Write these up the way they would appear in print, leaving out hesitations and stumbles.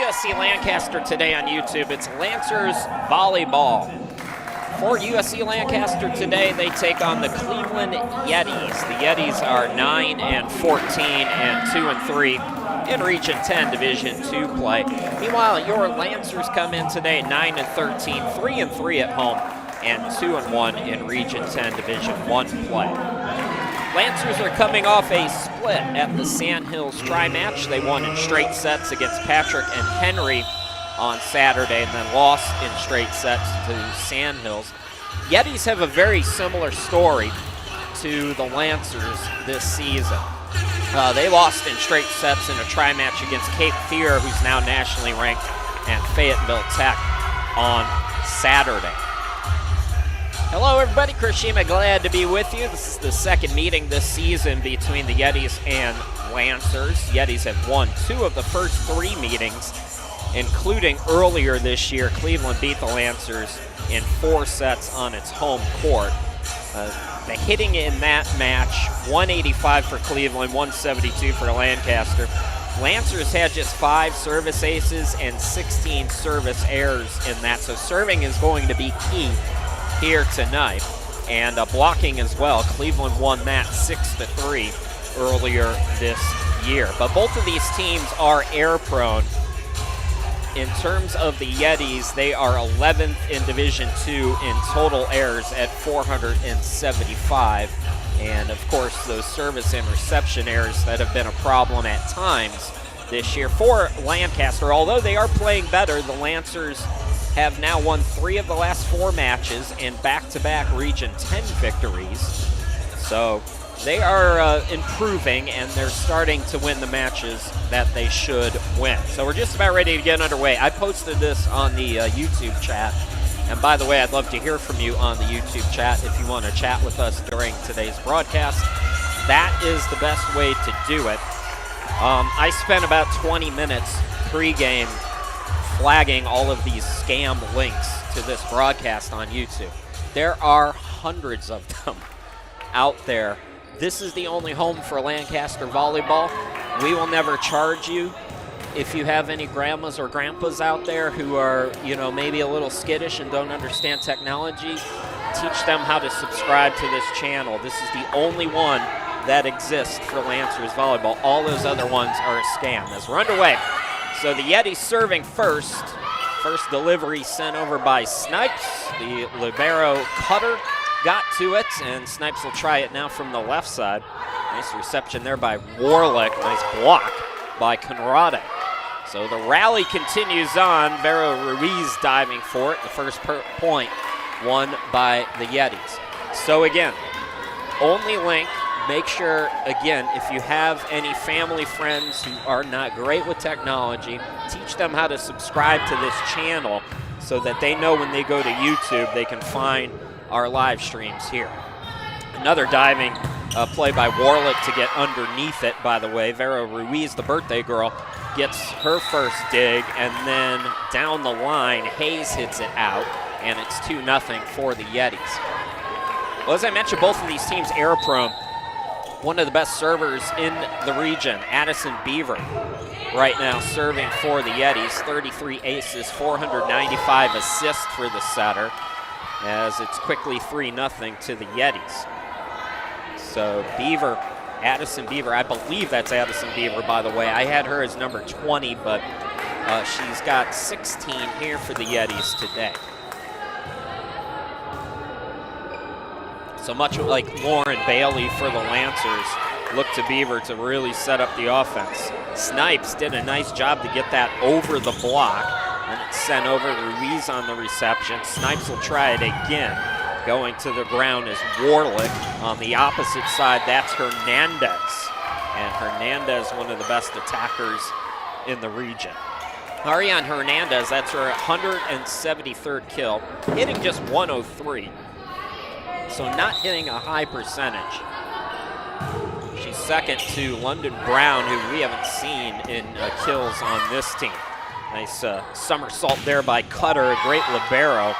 USC Lancaster today on YouTube. It's Lancers Volleyball. For USC Lancaster today, they take on the Cleveland Yetis. The Yetis are 9-14 and 2-3 in Region 10 Division II play. Meanwhile, your Lancers come in today 9-13, 3-3 at home, and 2-1 in Region 10 Division I play. Lancers are coming off a split at the Sandhills Tri-Match. They won in straight sets against Patrick and Henry on Saturday and then lost in straight sets to Sandhills. Yetis have a very similar story to the Lancers this season. They lost in straight sets in a Tri-Match against Cape Fear, who's now nationally ranked, and Fayetteville Tech on Saturday. Hello everybody, Chris Shima, glad to be with you. This is the second meeting this season between the Yetis and Lancers. Yetis have won 2 of the first 3 meetings, including earlier this year. Cleveland beat the Lancers in 4 sets on its home court. The hitting in that match, 185 for Cleveland, 172 for Lancaster. Lancers had just 5 service aces and 16 service errors in that, so serving is going to be key here tonight, and blocking as well. Cleveland won that 6-3 earlier this year. But both of these teams are error prone. In terms of the Yetis, they are 11th in Division II in total errors at 475. And of course, those service and reception errors that have been a problem at times this year for Lancaster. Although they are playing better, the Lancers have now won 3 of the last 4 matches in back-to-back Region 10 victories. So they are improving, and they're starting to win the matches that they should win. So we're just about ready to get underway. I posted this on the YouTube chat. And by the way, I'd love to hear from you on the YouTube chat if you want to chat with us during today's broadcast. That is the best way to do it. I spent about 20 minutes pregame flagging all of these scam links to this broadcast on YouTube. There are hundreds of them out there. This is the only home for Lancaster Volleyball. We will never charge you. If you have any grandmas or grandpas out there who are, maybe a little skittish and don't understand technology, teach them how to subscribe to this channel. This is the only one that exists for Lancers Volleyball. All those other ones are a scam. As we're underway, so the Yetis serving first. First delivery sent over by Snipes. The libero cutter got to it, and Snipes will try it now from the left side. Nice reception there by Warlick. Nice block by Conrade. So the rally continues on. Vero Ruiz diving for it. The first point won by the Yetis. So again, only link. Make sure, again, if you have any family friends who are not great with technology, teach them how to subscribe to this channel so that they know when they go to YouTube, they can find our live streams here. Another diving play by Warlick to get underneath it, by the way. Vera Ruiz, the birthday girl, gets her first dig, and then down the line, Hayes hits it out, and it's 2-0 for the Yetis. Well, as I mentioned, both of these teams error prone. One of the best servers in the region, Addison Beaver, right now serving for the Yetis. 33 aces, 495 assists for the setter, as it's quickly 3-0 to the Yetis. So Beaver, Addison Beaver, I believe that's Addison Beaver, by the way. I had her as number 20, but she's got 16 here for the Yetis today. So much like Lauren Bailey for the Lancers, look to Beaver to really set up the offense. Snipes did a nice job to get that over the block, and it's sent over. Ruiz on the reception. Snipes will try it again. Going to the ground is Warlick. On the opposite side, that's Hernandez. And Hernandez, one of the best attackers in the region. Ariane Hernandez, that's her 173rd kill, hitting just 103. So not hitting a high percentage. She's second to London Brown, who we haven't seen in kills on this team. Nice somersault there by Cutter, a great libero.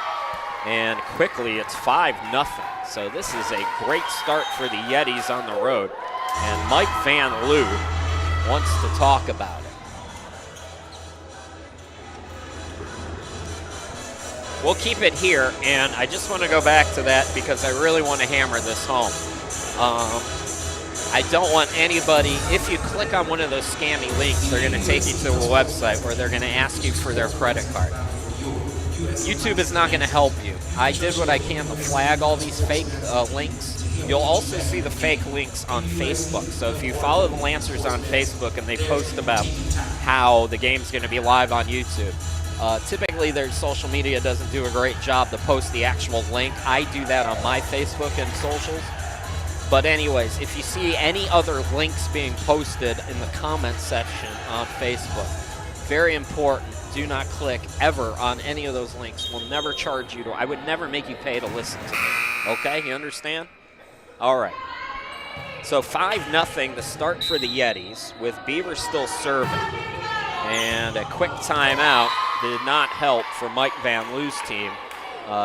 And quickly, it's 5-0. So this is a great start for the Yetis on the road. And Mike Van Loo wants to talk about it. we'll keep it here, and I just want to go back to that because I really want to hammer this home. I don't want anybody, if you click on one of those scammy links, they're going to take you to a website where they're going to ask you for their credit card. YouTube is not going to help you. I did what I can to flag all these fake links. You'll also see the fake links on Facebook. So if you follow the Lancers on Facebook and they post about how the game's going to be live on YouTube, typically their social media doesn't do a great job to post the actual link. I do that on my Facebook and socials. But anyways, if you see any other links being posted in the comment section on Facebook, very important, do not click ever on any of those links. We'll never charge you to, I would never make you pay to listen to me. Okay, you understand? All right. So 5-0 the start for the Yetis with Beaver still serving. And a quick timeout did not help for Mike Van Loo's team.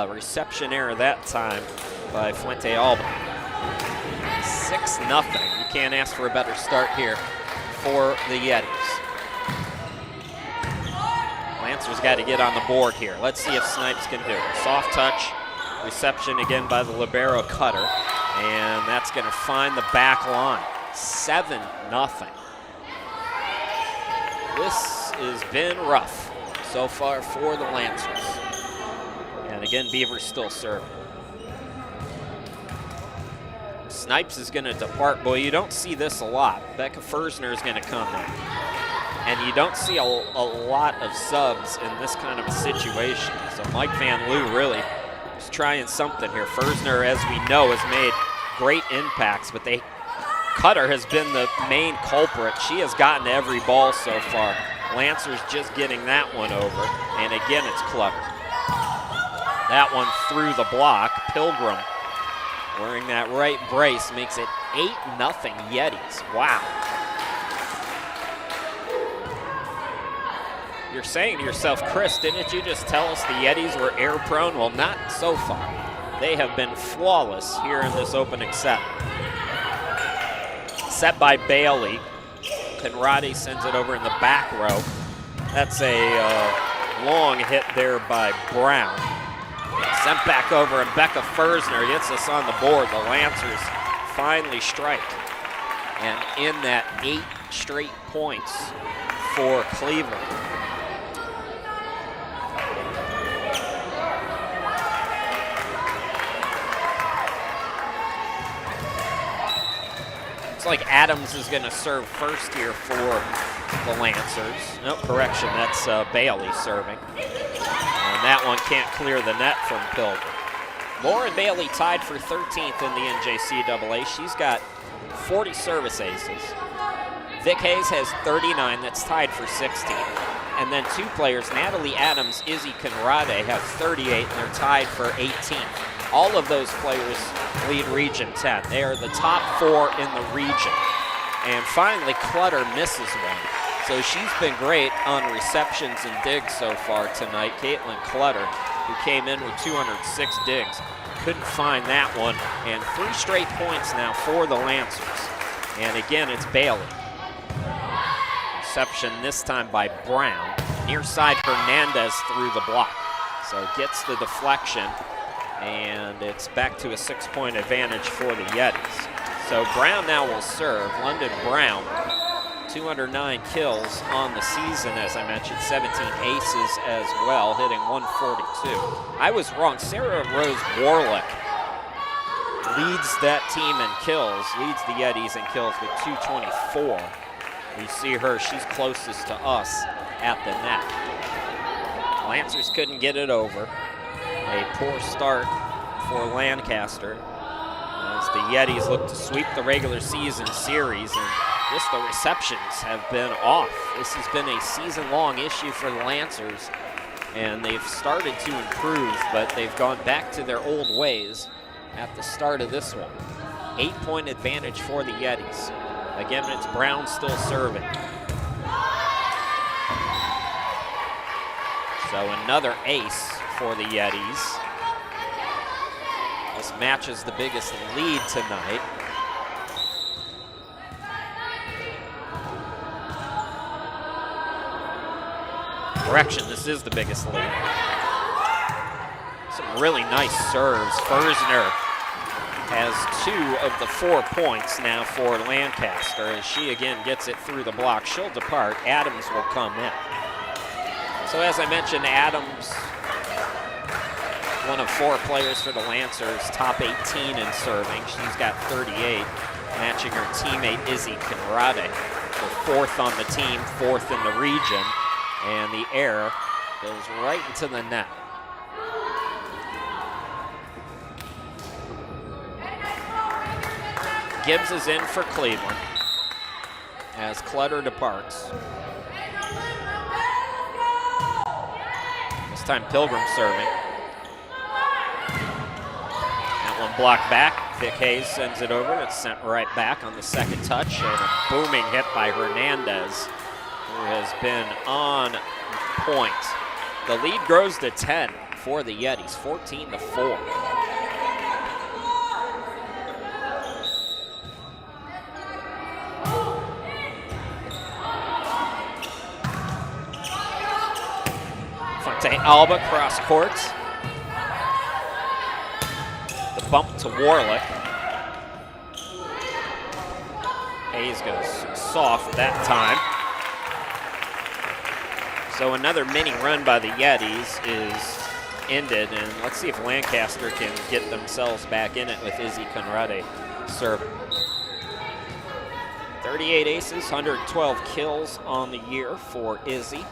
Reception error that time by Fuente Alba. 6-0. You can't ask for a better start here for the Yetis. Lancers got to get on the board here. Let's see if Snipes can do it. Soft touch, reception again by the libero Cutter, and that's going to find the back line. 7-0. This has been rough so far for the Lancers. And again, Beaver's still serving. Snipes is going to depart. Boy, you don't see this a lot. Becca Fersner is going to come in. And you don't see a lot of subs in this kind of a situation. So Mike Van Loo really is trying something here. Fersner, as we know, has made great impacts, but Cutter has been the main culprit. She has gotten every ball so far. Lancers just getting that one over. And again, it's Clutter. That one through the block. Pilgrim wearing that right brace makes it 8-0 Yetis. Wow. You're saying to yourself, Chris, didn't you just tell us the Yetis were air prone? Well, not so far. They have been flawless here in this opening set. Set by Bailey. Conradi sends it over in the back row. That's a long hit there by Brown. Sent back over, and Becca Fersner gets us on the board. The Lancers finally strike. And in that 8 straight points for Cleveland. Looks like Adams is going to serve first here for the Lancers. No, correction, that's Bailey serving. And that one can't clear the net from Pilgrim. Lauren Bailey tied for 13th in the NJCAA. She's got 40 service aces. Vic Hayes has 39, that's tied for 16th. And then 2 players, Natalie Adams, Izzy Conrade, have 38, and they're tied for 18th. All of those players lead Region 10. They are the top 4 in the region. And finally, Clutter misses one. So she's been great on receptions and digs so far tonight. Caitlin Clutter, who came in with 206 digs, couldn't find that one. And 3 straight points now for the Lancers. And again, it's Bailey. Reception this time by Brown. Near side, Hernandez through the block. So gets the deflection. And it's back to a 6-point advantage for the Yetis. So Brown now will serve. London Brown, 209 kills on the season, as I mentioned, 17 aces as well, hitting 142. I was wrong. Sarah Rose Warlick leads that team in kills, leads the Yetis in kills with 224. You see her, she's closest to us at the net. Lancers couldn't get it over. A poor start for Lancaster as the Yetis look to sweep the regular season series, and just the receptions have been off. This has been a season-long issue for the Lancers, and they've started to improve, but they've gone back to their old ways at the start of this one. 8-point advantage for the Yetis. Again, it's Brown still serving. So another ace for the Yetis. This matches the biggest lead tonight. Correction, this is the biggest lead. really nice serves. Fersner has 2 of the 4 points now for Lancaster as she again gets it through the block. She'll depart. Adams will come in. So as I mentioned, Adams, one of 4 players for the Lancers, top 18 in serving. She's got 38, matching her teammate Izzy Conrade. So 4th on the team, 4th in the region, and the error goes right into the net. Gibbs is in for Cleveland as Clutter departs. This time Pilgrim serving. That one blocked back. Vic Hayes sends it over. It's sent right back on the second touch, and a booming hit by Hernandez, who has been on point. The lead grows to 10 for the Yetis, 14-4. Fonte Alba cross court. The bump to Warlick. Hayes goes soft that time. So another mini run by the Yetis is ended, and let's see if Lancaster can get themselves back in it with Izzy Conrade serving. 38 aces, 112 kills on the year for Izzy.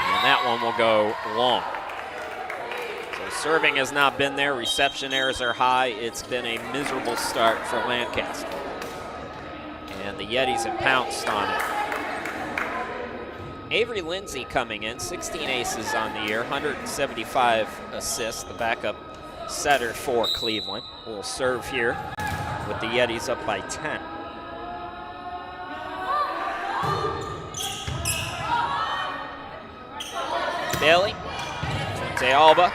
And that one will go long. So serving has not been there. Reception errors are high. It's been a miserable start for Lancaster. And the Yetis have pounced on it. Avery Lindsay coming in, 16 aces on the year, 175 assists, the backup setter for Cleveland. Will serve here with the Yetis up by 10. Bailey, Fonte Alba.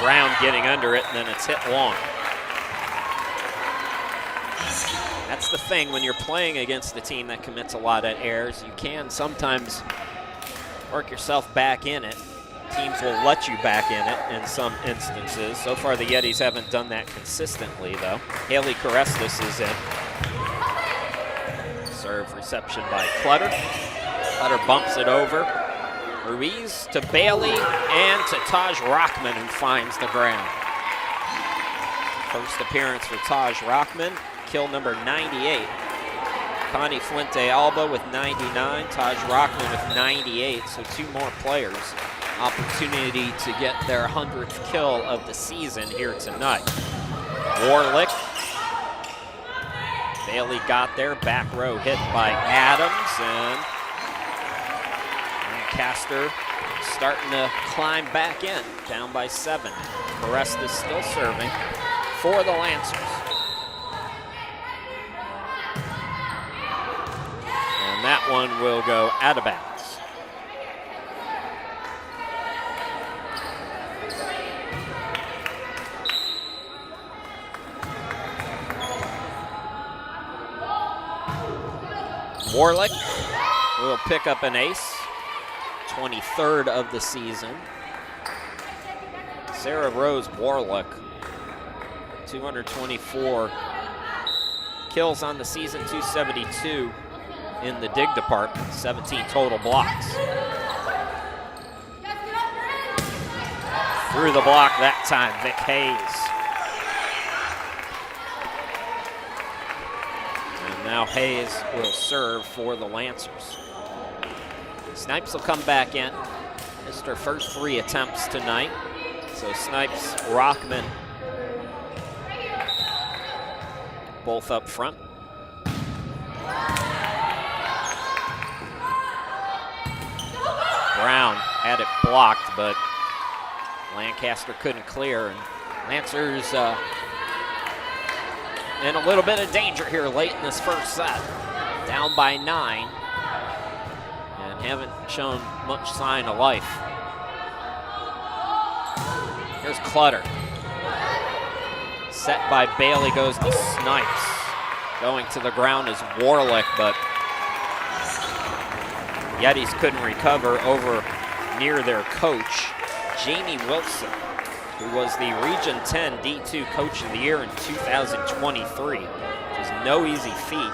Brown getting under it, and then it's hit long. That's the thing when you're playing against a team that commits a lot of errors. You can sometimes work yourself back in it. Teams will let you back in it in some instances. So far, the Yetis haven't done that consistently, though. Haley Carestas is in. Serve reception by Clutter. Clutter bumps it over. Ruiz to Bailey and to Taj Rockman, who finds the ground. First appearance for Taj Rockman. Kill number 98. Connie Fuente Alba with 99, Taj Rockman with 98, so 2 more players. Opportunity to get their 100th kill of the season here tonight. Warlick. Bailey got there, back row hit by Adams, and Lancaster starting to climb back in, down by 7. Carestas still serving for the Lancers. And that one will go out of bounds. Warlick will pick up an ace, 23rd of the season. Sarah Rose Warlick, 224 kills on the season, 272 in the dig department, 17 total blocks. Through the block that time, Vic Hayes. And now Hayes will serve for the Lancers. Snipes will come back in. Missed her first 3 attempts tonight. So Snipes, Rockman, both up front. Brown had it blocked, but Lancaster couldn't clear. And Lancers in a little bit of danger here late in this first set. Down by 9 and haven't shown much sign of life. Here's Clutter. Set by Bailey goes to Snipes. Going to the ground is Warlick, but Yetis couldn't recover over near their coach, Jamie Wilson, who was the Region 10 D2 Coach of the Year in 2023, which is no easy feat.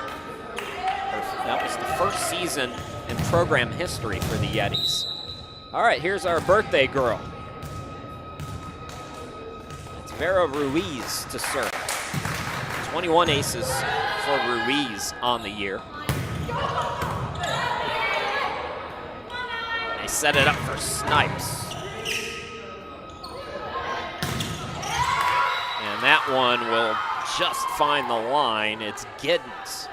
That was the first season in program history for the Yetis. All right, here's our birthday girl. It's Vera Ruiz to serve. 21 aces for Ruiz on the year. They set it up for Snipes. And that one will just find the line. It's Giddens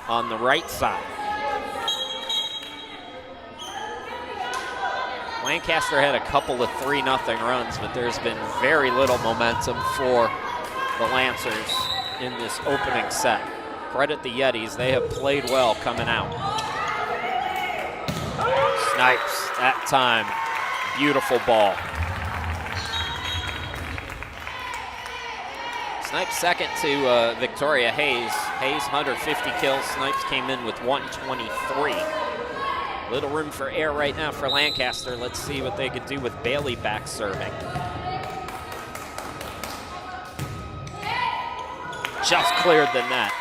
on the right side. Lancaster had a couple of 3-0 runs, but there's been very little momentum for the Lancers in this opening set. Credit the Yetis, they have played well coming out. Snipes, that time, beautiful ball. Snipes second to Victoria Hayes. Hayes 150 kills, Snipes came in with 123. Little room for air right now for Lancaster. Let's see what they could do with Bailey back serving. Just cleared the net.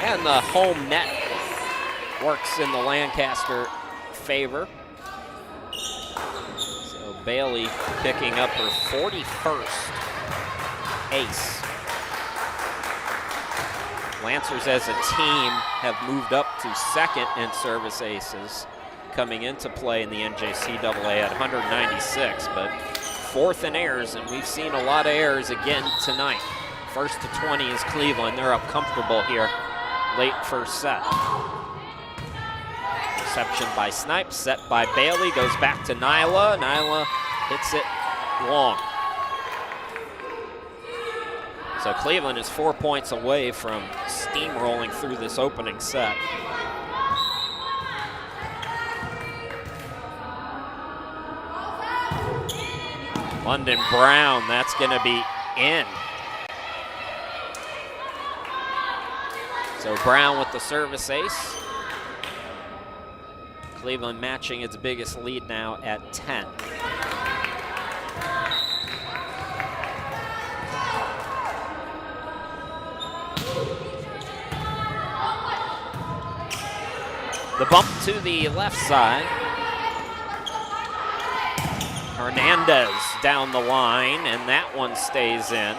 And the home net works in the Lancaster favor. So Bailey picking up her 41st ace. Lancers as a team have moved up to second in service aces, coming into play in the NJCAA at 196, but fourth in errors, and we've seen a lot of errors again tonight. First to 20 is Cleveland. They're up comfortable here, late first set. Reception by Snipes, set by Bailey, goes back to Nyla. Nyla hits it long. So Cleveland is 4 points away from steamrolling through this opening set. London Brown, that's gonna be in. So Brown with the service ace. Cleveland matching its biggest lead now at 10. The bump to the left side. Hernandez down the line, and that one stays in.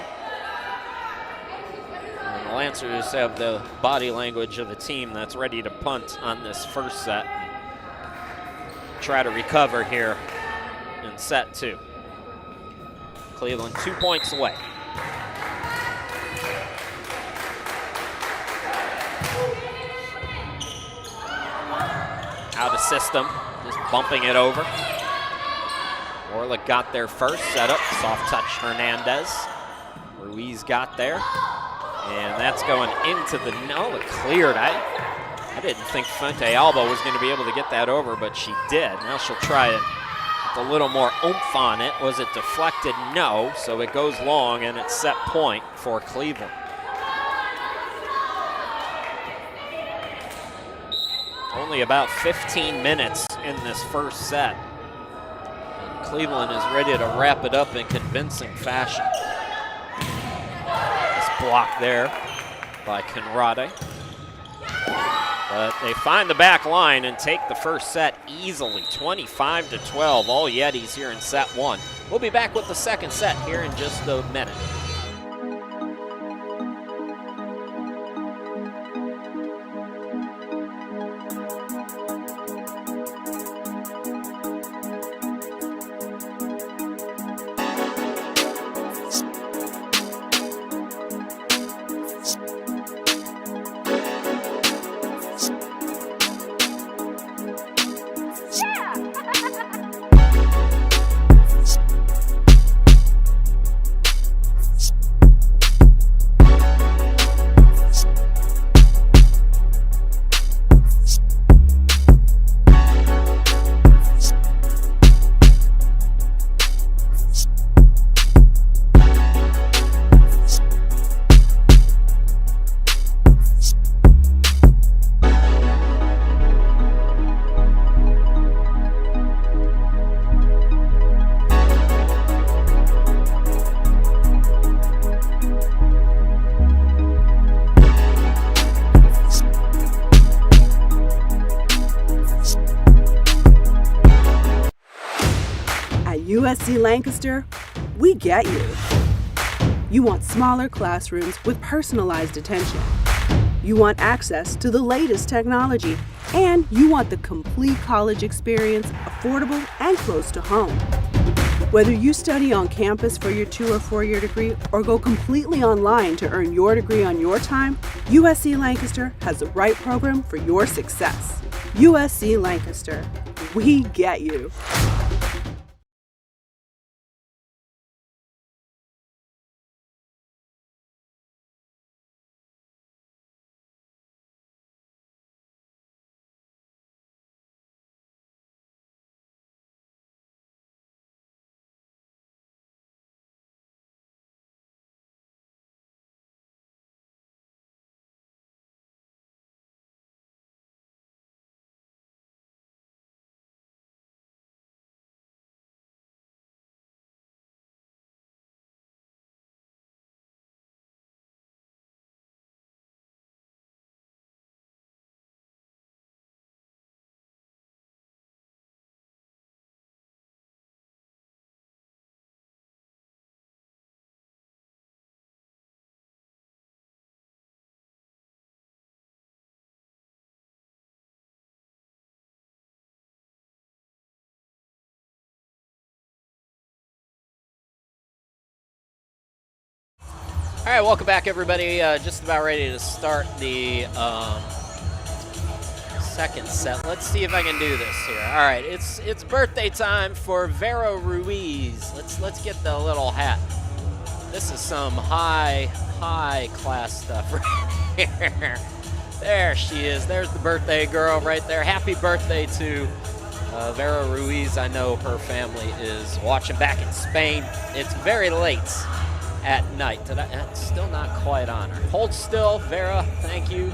And the Lancers have the body language of the team that's ready to punt on this first set. Try to recover here in set two. Cleveland 2 points away. Out of system, just bumping it over. Orlick got there first, set up, soft touch Hernandez. Ruiz got there, and that's going into the, no, it cleared. I didn't think Fuente Alba was going to be able to get that over, but she did. Now she'll try it with a little more oomph on it. Was it deflected? No, so it goes long, and it's set point for Cleveland. Only about 15 minutes in this first set. And Cleveland is ready to wrap it up in convincing fashion. This block there by Conrade. But they find the back line and take the first set easily, 25-12. All Yetis here in set one. We'll be back with the second set here in just a minute. USC Lancaster, we get you. You want smaller classrooms with personalized attention. You want access to the latest technology, and you want the complete college experience, affordable and close to home. Whether you study on campus for your 2 or 4-year degree or go completely online to earn your degree on your time, USC Lancaster has the right program for your success. USC Lancaster, we get you. All right, welcome back, everybody. Just about ready to start the second set. Let's see if I can do this here. All right, it's birthday time for Vera Ruiz. Let's get the little hat. This is some high class stuff right here. There she is. There's the birthday girl right there. Happy birthday to Vera Ruiz. I know her family is watching back in Spain. It's very late at night. It's still not quite on her. Hold still, Vera. Thank you.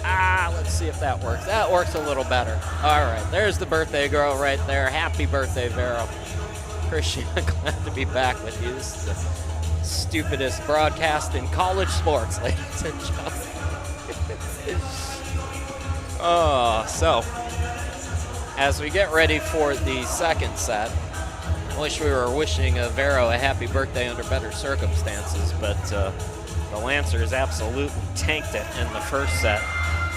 Let's see if that works. That works a little better. All right, there's the birthday girl right there. Happy birthday, Vera. Christian, glad to be back with you. This is the stupidest broadcast in college sports, ladies and gentlemen. So as we get ready for the second set, I wish we were wishing Vero a happy birthday under better circumstances, but the Lancers absolutely tanked it in the first set,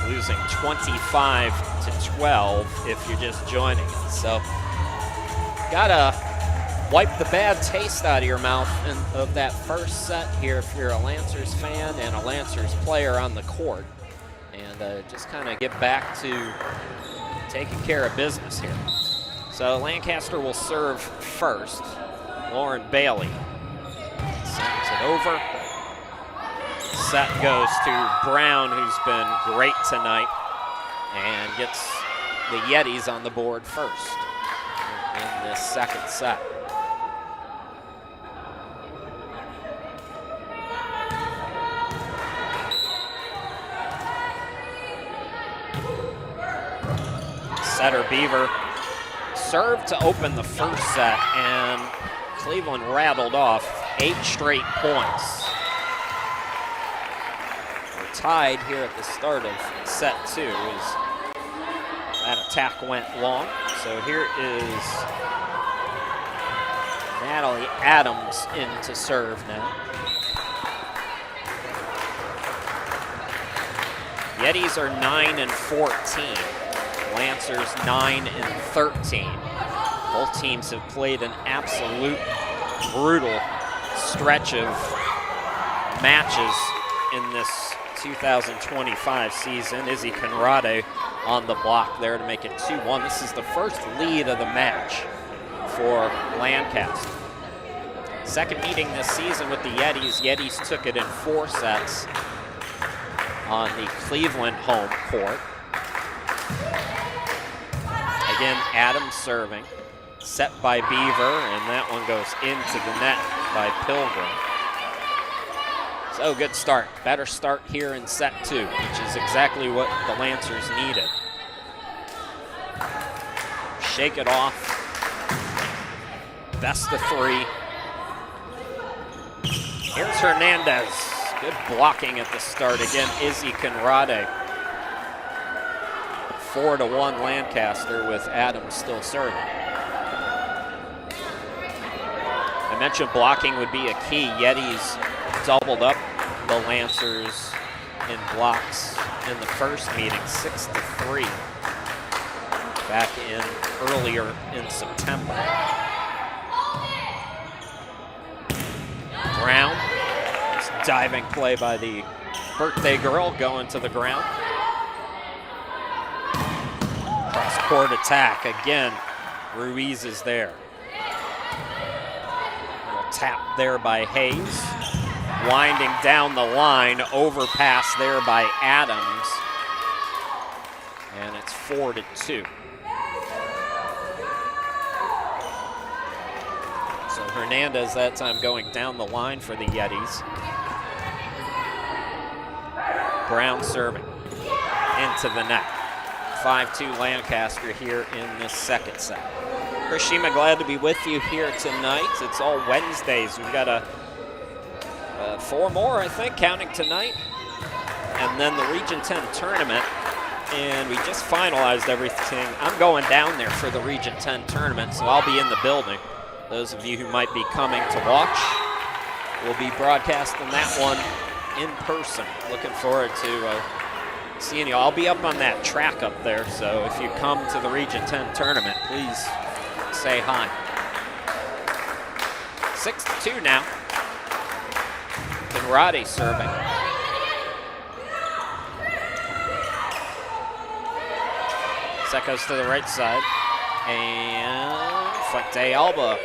losing 25-12 if you're just joining us. So gotta wipe the bad taste out of your mouth of that first set here if you're a Lancers fan and a Lancers player on the court, and just kind of get back to taking care of business here. So Lancaster will serve first. Lauren Bailey sends it over. Set goes to Brown, who's been great tonight, and gets the Yetis on the board first in this second set. Setter Beaver served to open the first set, and Cleveland rattled off 8 straight points. We're tied here at the start of set 2 as that attack went long. So here is Natalie Adams in to serve now. Yetis are 9-14. Lancers 9-13. Both teams have played an absolute brutal stretch of matches in this 2025 season. Izzy Conrade on the block there to make it 2-1. This is the first lead of the match for Lancaster. Second meeting this season with the Yetis. Yetis took it in 4 sets on the Cleveland home court. Again, Adams serving, set by Beaver, and that one goes into the net by Pilgrim. So good start, better start here in set 2, which is exactly what the Lancers needed. Shake it off, best of 3. Here's Hernandez, good blocking at the start. Again, Izzy Conrade. 4-1 Lancaster with Adams still serving. I mentioned blocking would be a key. Yetis doubled up the Lancers in blocks in the first meeting, 6-3, back in earlier in September. Brown, this diving play by the birthday girl going to the ground. Cross-court attack again. Ruiz is there. Little tap there by Hayes. Winding down the line, overpass there by Adams. And it's 4-2. So Hernandez that time going down the line for the Yetis. Brown serving into the net. 5-2 Lancaster here in this second set. Chris Shima, glad to be with you here tonight. It's all Wednesdays. We've got 4 more, I think, counting tonight. And then the Region 10 tournament. And we just finalized everything. I'm going down there for the Region 10 tournament, so I'll be in the building. Those of you who might be coming to watch will be broadcasting that one in person. Looking forward to seeing you. I'll be up on that track up there, so if you come to the Region 10 tournament, please say hi. 6-2 now. Conradi serving. Set goes to the right side. And Fuente Alba.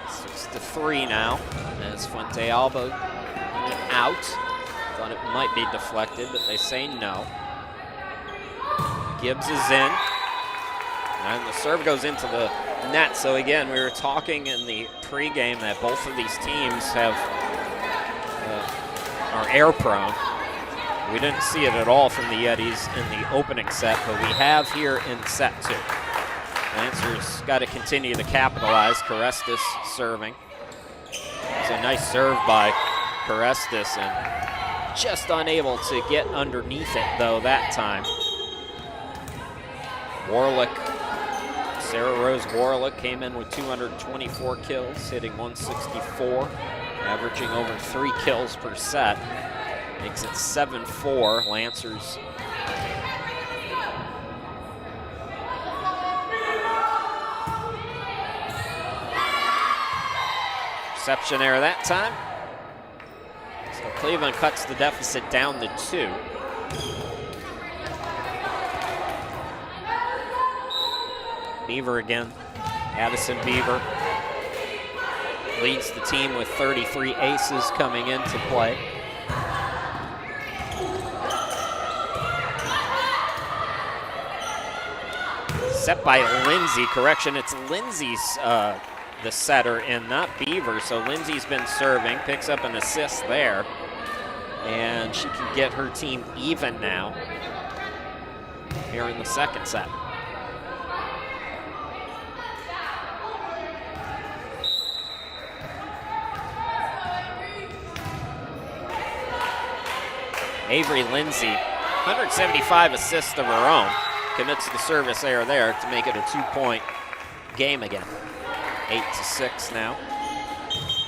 6-3 now. As Fuente Alba went out. Thought it might be deflected, but they say no. Gibbs is in. And the serve goes into the net. So again, we were talking in the pregame that both of these teams are air prone. We didn't see it at all from the Yetis in the opening set, but we have here in set 2. Lancers got to continue to capitalize. Carestis serving. It's a nice serve by Carestis, and just unable to get underneath it though that time. Warlick, Sarah Rose Warlick came in with 224 kills, hitting 164, averaging over 3 kills per set. Makes it 7-4, Lancers. Reception error that time. So Cleveland cuts the deficit down to 2. Beaver again. Addison Beaver leads the team with 33 aces coming into play. Set by Lindsay. Correction, it's Lindsay's the setter and not Beaver. So Lindsay's been serving, picks up an assist there. And she can get her team even now here in the second set. Avery Lindsay, 175 assists of her own. Commits the service error there to make it a 2-point game again. 8-6 now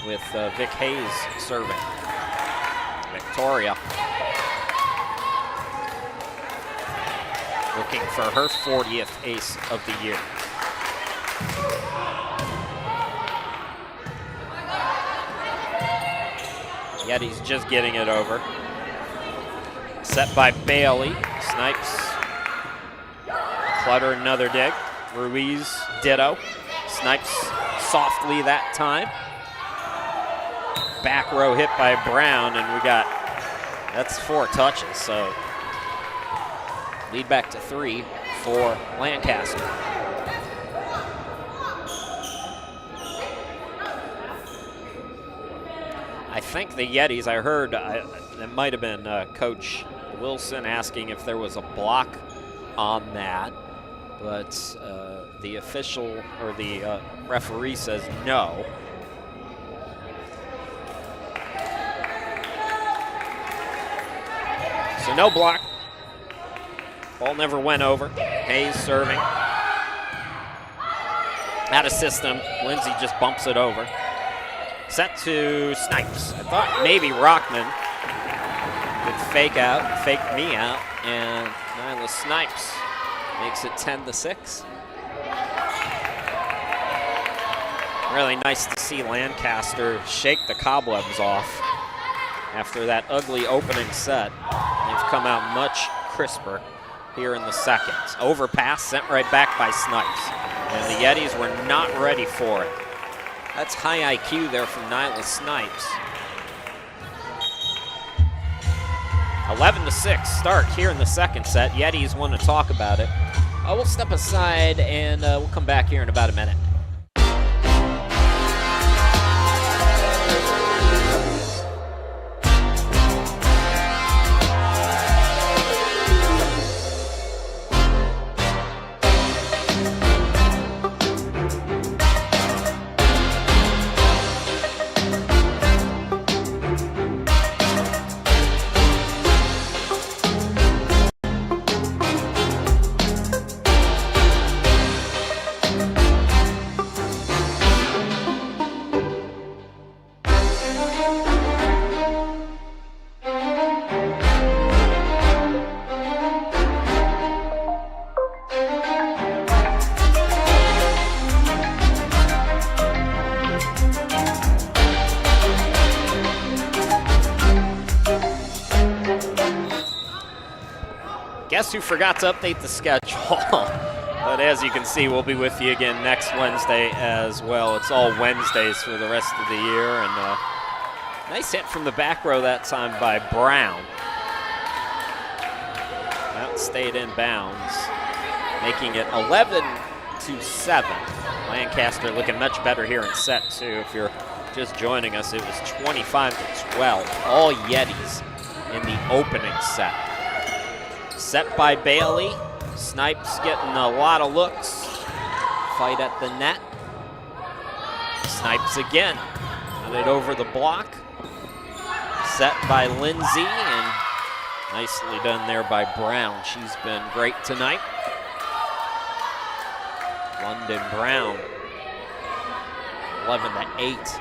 with Vic Hayes serving. Victoria looking for her 40th ace of the year. Yetis just getting it over. Set by Bailey. Snipes. Clutter another dig. Ruiz ditto. Snipes softly that time. Back row hit by Brown, and we got, that's 4 touches, so lead back to 3 for Lancaster. I think the Yetis, I heard, it might have been Coach Wilson asking if there was a block on that, but the official or the referee says no. So no block. Ball never went over. Hayes serving. Out of system, Lindsay just bumps it over. Set to Snipes. I thought maybe Rockman would fake me out, and Nyla Snipes makes it 10-6. Really nice to see Lancaster shake the cobwebs off after that ugly opening set. They've come out much crisper here in the second. Overpass sent right back by Snipes, and the Yetis were not ready for it. That's high IQ there from Nyla Snipes. 11-6 start here in the second set. Yetis want to talk about it. We'll step aside and we'll come back here in about a minute. Guess who forgot to update the schedule? But as you can see, we'll be with you again next Wednesday as well. It's all Wednesdays for the rest of the year. And nice hit from the back row that time by Brown. That stayed in bounds, making it 11-7. Lancaster looking much better here in set two. If you're just joining us, it was 25-12. All Yetis in the opening set. Set by Bailey. Snipes getting a lot of looks. Fight at the net. Snipes again. Got it over the block. Set by Lindsay, and nicely done there by Brown. She's been great tonight. London Brown, 11-8.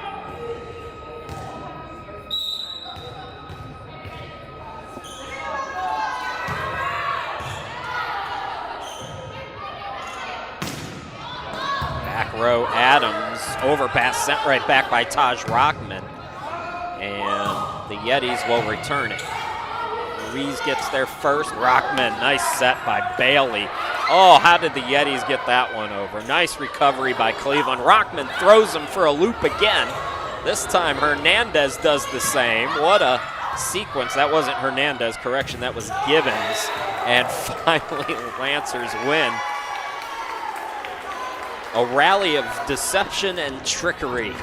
Row Adams, overpass sent right back by Taj Rockman, and the Yetis will return it. Ruiz gets there first. Rockman, nice set by Bailey. Oh, how did the Yetis get that one over? Nice recovery by Cleveland. Rockman throws him for a loop again. This time Hernandez does the same. What a sequence. That wasn't Hernandez, correction, that was Gibbons. And finally Lancers win. A rally of deception and trickery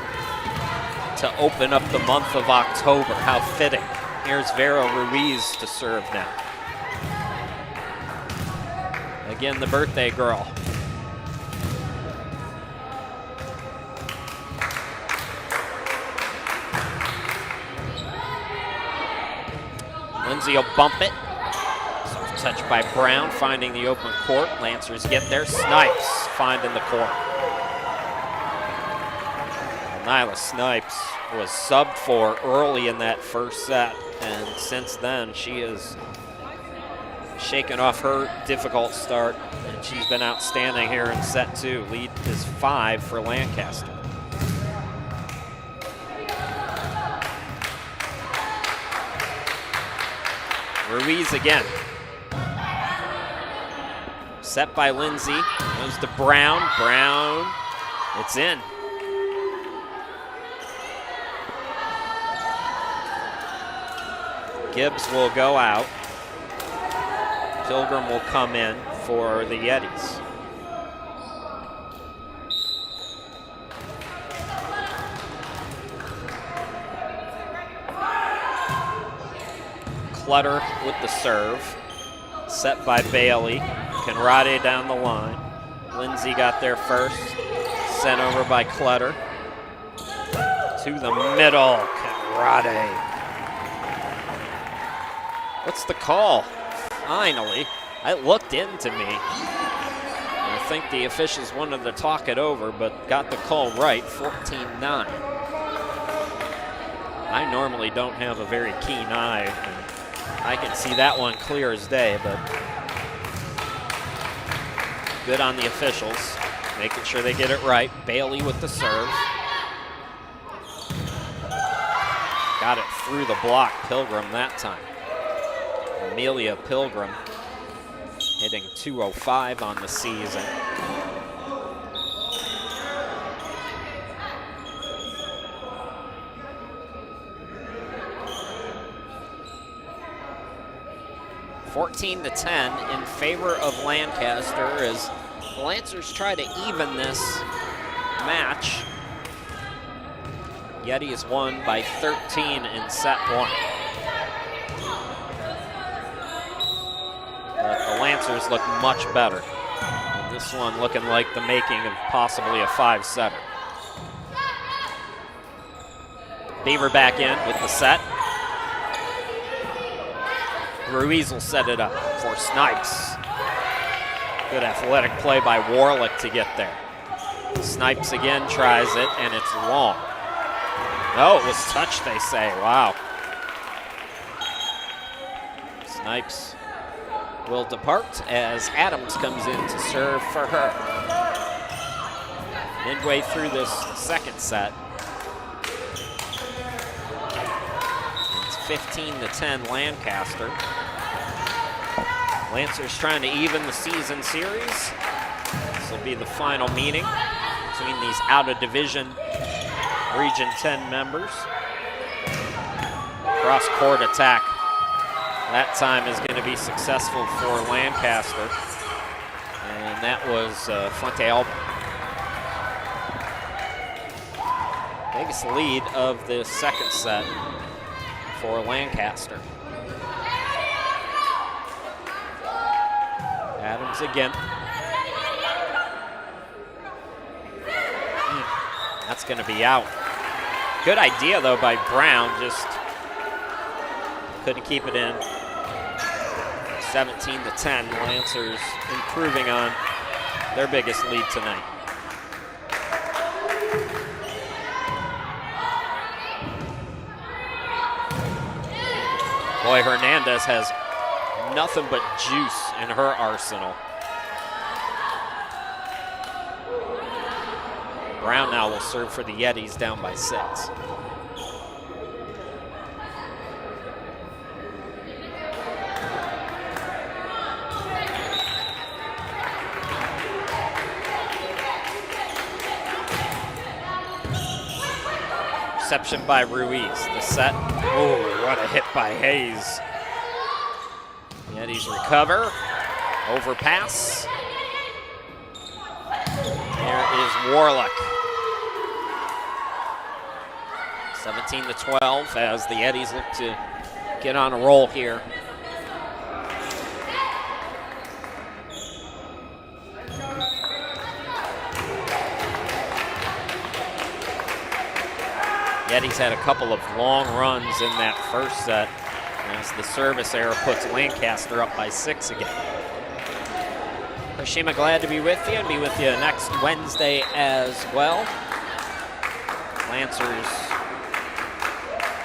to open up the month of October. How fitting. Here's Vera Ruiz to serve now. Again, the birthday girl. Lindsay will bump it. Touched by Brown, finding the open court. Lancers get there. Snipes finding the court. Nyla Snipes was subbed for early in that first set, and since then she has shaken off her difficult start, and she's been outstanding here in set two. Lead is 5 for Lancaster. Ruiz again. Set by Lindsay, goes to Brown. Brown, it's in. Gibbs will go out. Pilgrim will come in for the Yetis. Clutter with the serve. Set by Bailey. Conrade down the line. Lindsay got there first. Sent over by Clutter. To the middle, Conrade. What's the call? Finally. It looked into me. I think the officials wanted to talk it over, but got the call right, 14-9. I normally don't have a very keen eye, and I can see that one clear as day, but good on the officials, making sure they get it right. Bailey with the serve. Got it through the block, Pilgrim that time. Amelia Pilgrim hitting .205 on the season. (14-10) in favor of Lancaster as the Lancers try to even this match. Yetis won by 13 in set one. But the Lancers look much better. And this one looking like the making of possibly a 5-setter. Beaver back in with the set. Ruiz will set it up for Snipes. Good athletic play by Warlick to get there. Snipes again tries it, and it's long. No, it was touched, they say. Wow. Snipes will depart as Adams comes in to serve for her. Midway through this second set. It's 15-10 Lancaster. Lancers trying to even the season series. This will be the final meeting between these out-of-division Region 10 members. Cross-court attack. That time is going to be successful for Lancaster. And that was Fuente Alba. Biggest lead of the second set for Lancaster. Adams again. That's going to be out. Good idea, though, by Brown. Just couldn't keep it in. 17-10. Lancers improving on their biggest lead tonight. Boy, Hernandez has nothing but juice in her arsenal. Brown now will serve for the Yetis, down by 6. Reception by Ruiz. The set. Oh, what a hit by Hayes. Yetis recover. Overpass. There is Warlick. 17-12 as the Yetis look to get on a roll here. Yetis had a couple of long runs in that first set as the service error puts Lancaster up by 6 again. Hiroshima, glad to be with you and be with you next Wednesday as well. Lancers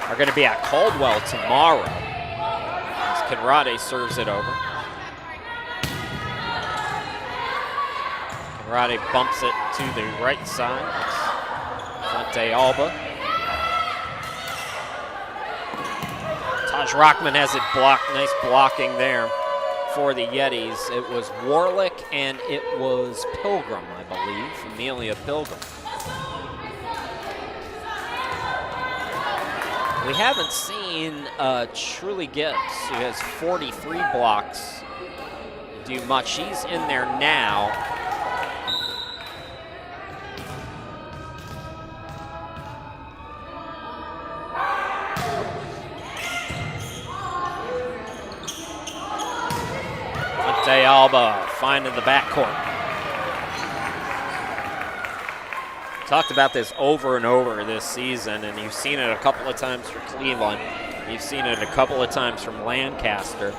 are going to be at Caldwell tomorrow as Conrade serves it over. Conrade bumps it to the right side. Fuente Alba. Taj Rockman has it blocked. Nice blocking there for the Yetis. It was Warlick and it was Pilgrim, I believe. Amelia Pilgrim. We haven't seen Truly Gibbs, who has 43 blocks, do much. She's in there now. Fuente Alba finding the backcourt. Talked about this over and over this season, and you've seen it a couple of times for Cleveland. You've seen it a couple of times from Lancaster.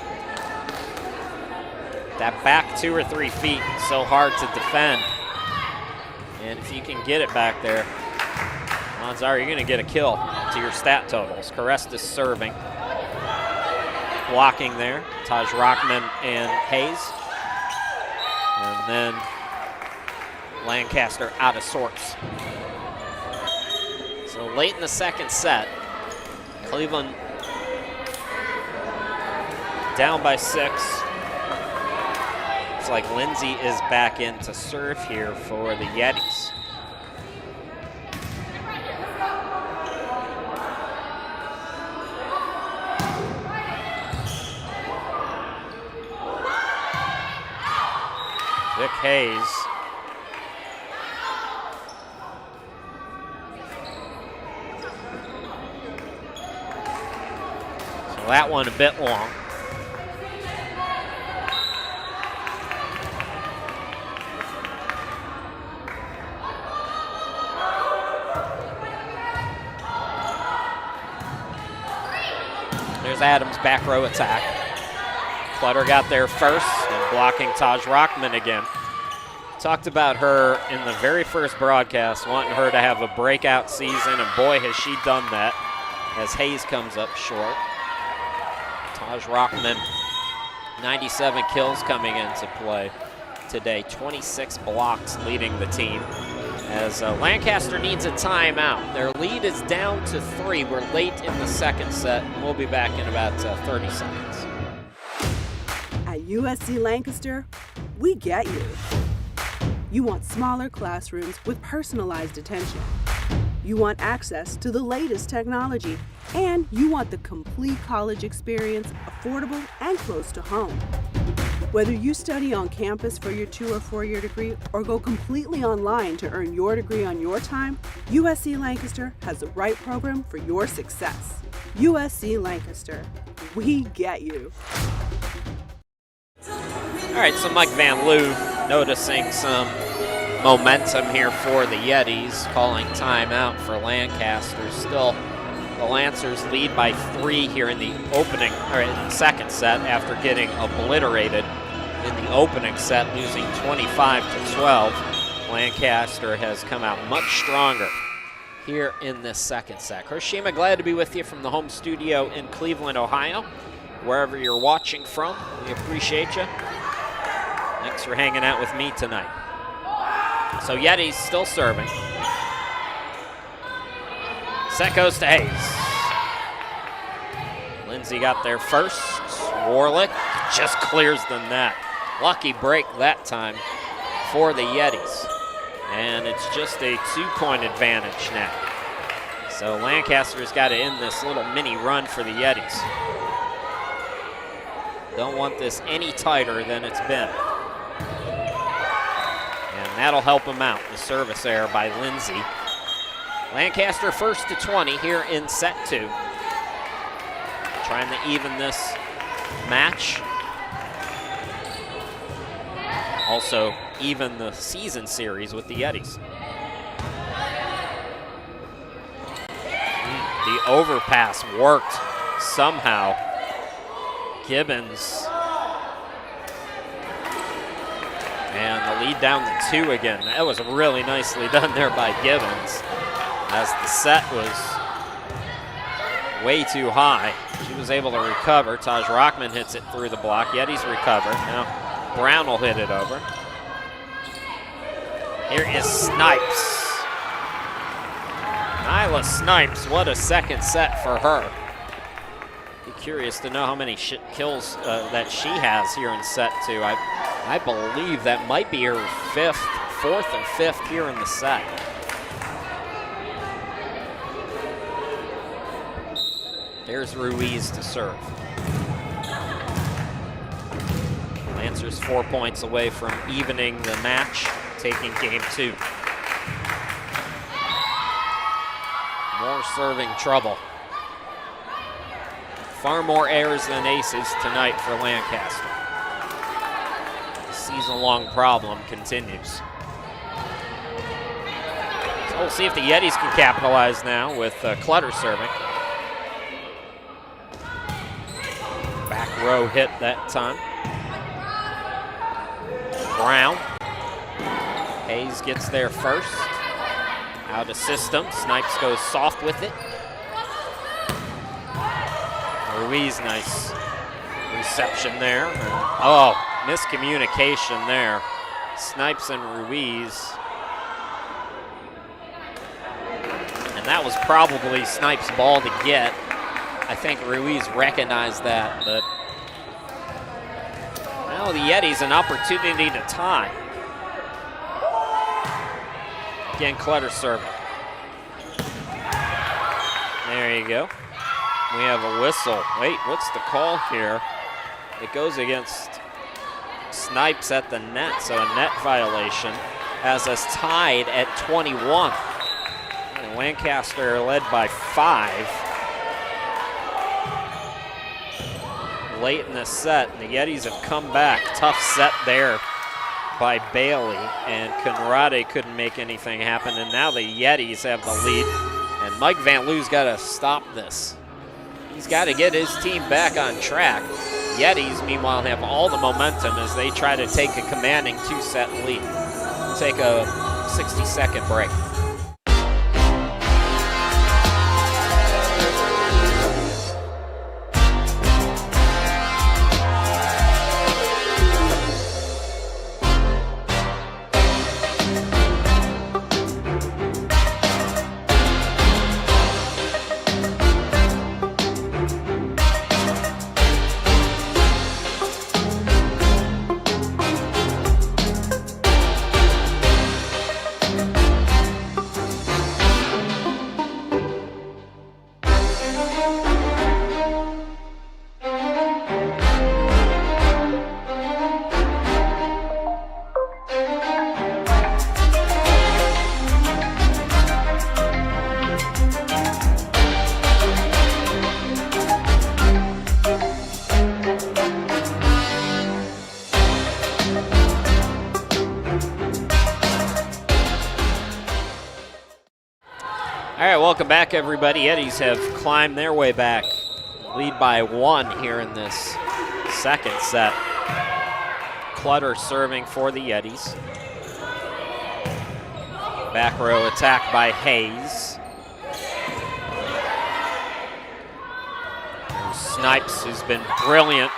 That back 2 or 3 feet is so hard to defend. And if you can get it back there, odds are you're going to get a kill to your stat totals. Carestas serving. Blocking there, Taj Rockman and Hayes. And then Lancaster out of sorts. So late in the second set, Cleveland down by 6. It's like Lindsay is back in to serve here for the Yetis. Vic Hayes. So that one a bit long. There's Adams' back row attack. Clutter got there first and blocking Taj Rockman again. Talked about her in the very first broadcast, wanting her to have a breakout season, and boy, has she done that as Hayes comes up short. Taj Rockman, 97 kills coming into play today, 26 blocks leading the team. As Lancaster needs a timeout. Their lead is down to 3. We're late in the second set. We'll be back in about 30 seconds. At USC Lancaster, we get you. You want smaller classrooms with personalized attention. You want access to the latest technology. And you want the complete college experience, affordable and close to home. Whether you study on campus for your 2 or 4-year degree or go completely online to earn your degree on your time, USC Lancaster has the right program for your success. USC Lancaster, we get you. All right, so Mike Van Loo noticing some momentum here for the Yetis, calling timeout for Lancaster. Still, the Lancers lead by 3 here in the opening, or in the second set after getting obliterated in the opening set, losing 25-12. Lancaster has come out much stronger here in this second set. Hiroshima, glad to be with you from the home studio in Cleveland, Ohio. Wherever you're watching from, we appreciate you. Thanks for hanging out with me tonight. So Yetis still serving. Set goes to Hayes. Lindsay got there first. Warlick just clears the net. Lucky break that time for the Yetis. And it's just a 2-point advantage now. So Lancaster's got to end this little mini run for the Yetis. Don't want this any tighter than it's been. And that'll help them out. The service error by Lindsay. Lancaster first to 20 here in set 2. Trying to even this match. Also even the season series with the Yetis. The overpass worked somehow. Gibbons. And the lead down to 2 again. That was really nicely done there by Gibbons, as the set was way too high. She was able to recover. Taj Rockman hits it through the block. Yetis recover. Now Brown will hit it over. Here is Snipes. Nyla Snipes, what a second set for her. Be curious to know how many kills that she has here in set 2. I believe that might be her 4th or 5th here in the set. There's Ruiz to serve. Lancers 4 points away from evening the match, taking game 2. More serving trouble. Far more errors than aces tonight for Lancaster. The season-long problem continues. So we'll see if the Yetis can capitalize now with Clutter serving. Back row hit that time. Brown. Hayes gets there first. Out of system. Snipes goes soft with it. Ruiz, nice reception there. Oh, miscommunication there. Snipes and Ruiz. And that was probably Snipes' ball to get. I think Ruiz recognized that, but now the Yetis an opportunity to tie. Again, Clutter serving. There you go. We have a whistle. Wait, what's the call here? It goes against Snipes at the net, so a net violation has us tied at 21. And Lancaster led by 5. Late in the set, and the Yetis have come back. Tough set there by Bailey, and Conrade couldn't make anything happen, and now the Yetis have the lead, and Mike Van Loo's got to stop this. He's got to get his team back on track. Yetis, meanwhile, have all the momentum as they try to take a commanding 2-set lead. We'll take a 60-second break. All right, welcome back, everybody. Yetis have climbed their way back. Lead by 1 here in this second set. Clutter serving for the Yetis. Back row attack by Hayes. Snipes has been brilliant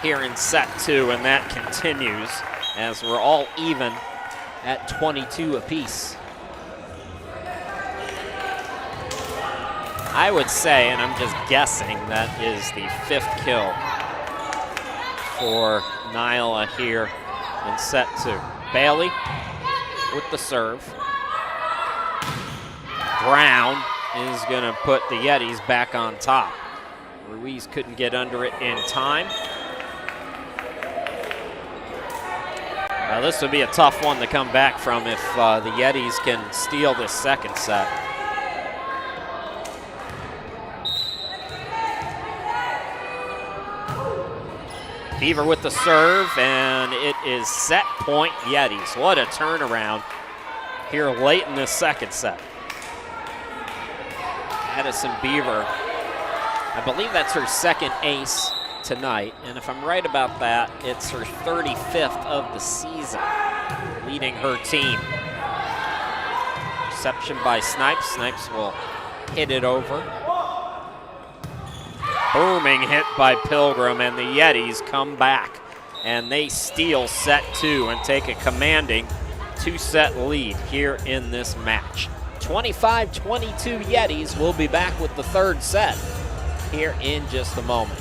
here in set 2, and that continues as we're all even at 22 apiece. I would say, and I'm just guessing, that is the 5th kill for Nyla here in set 2. Bailey with the serve. Brown is going to put the Yetis back on top. Ruiz couldn't get under it in time. Now this would be a tough one to come back from if the Yetis can steal this second set. Beaver with the serve, and it is set point Yetis. What a turnaround here late in the second set. Addison Beaver, I believe that's her second ace tonight, and if I'm right about that, it's her 35th of the season, leading her team. Reception by Snipes. Snipes will hit it over. Booming hit by Pilgrim, and the Yetis come back, and they steal set 2 and take a commanding 2-set lead here in this match. 25-22 Yetis. Will be back with the third set here in just a moment.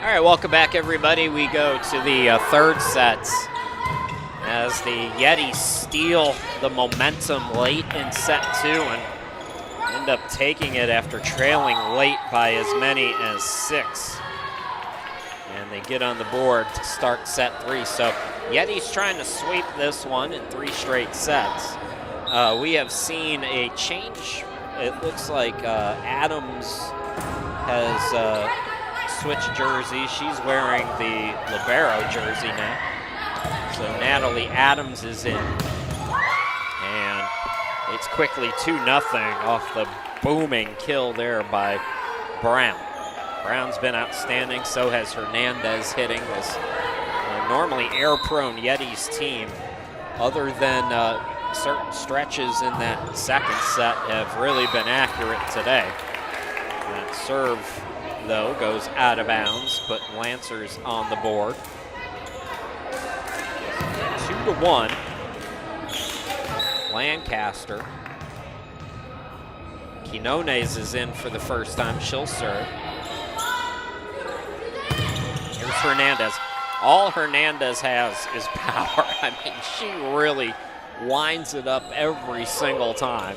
All right, welcome back, everybody. We go to the third set as the Yetis steal the momentum late in set 2 and end up taking it after trailing late by as many as 6. And they get on the board to start set 3. So Yetis trying to sweep this one in 3 straight sets. We have seen a change. It looks like Adams has switched jersey. She's wearing the libero jersey now. So Natalie Adams is in. And it's quickly 2-0 off the booming kill there by Brown. Brown's been outstanding, so has Hernandez hitting this normally air-prone Yetis team. Other than certain stretches in that second set have really been accurate today. That serve, though, goes out of bounds, but Lancers on the board. 2-1. Lancaster. Quinones is in for the first time. She'll serve. Here's Hernandez. All Hernandez has is power. I mean, she really winds it up every single time.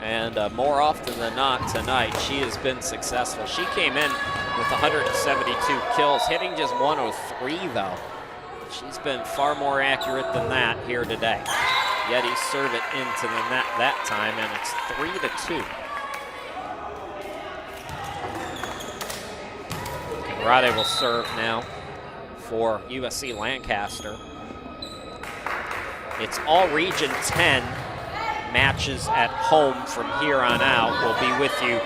And more often than not tonight, she has been successful. She came in with 172 kills, hitting just 103 though. She's been far more accurate than that here today. Yetis serve it into the net that time, and it's 3-2. Conrade will serve now for USC Lancaster. It's all Region 10 matches at home from here on out. We'll be with you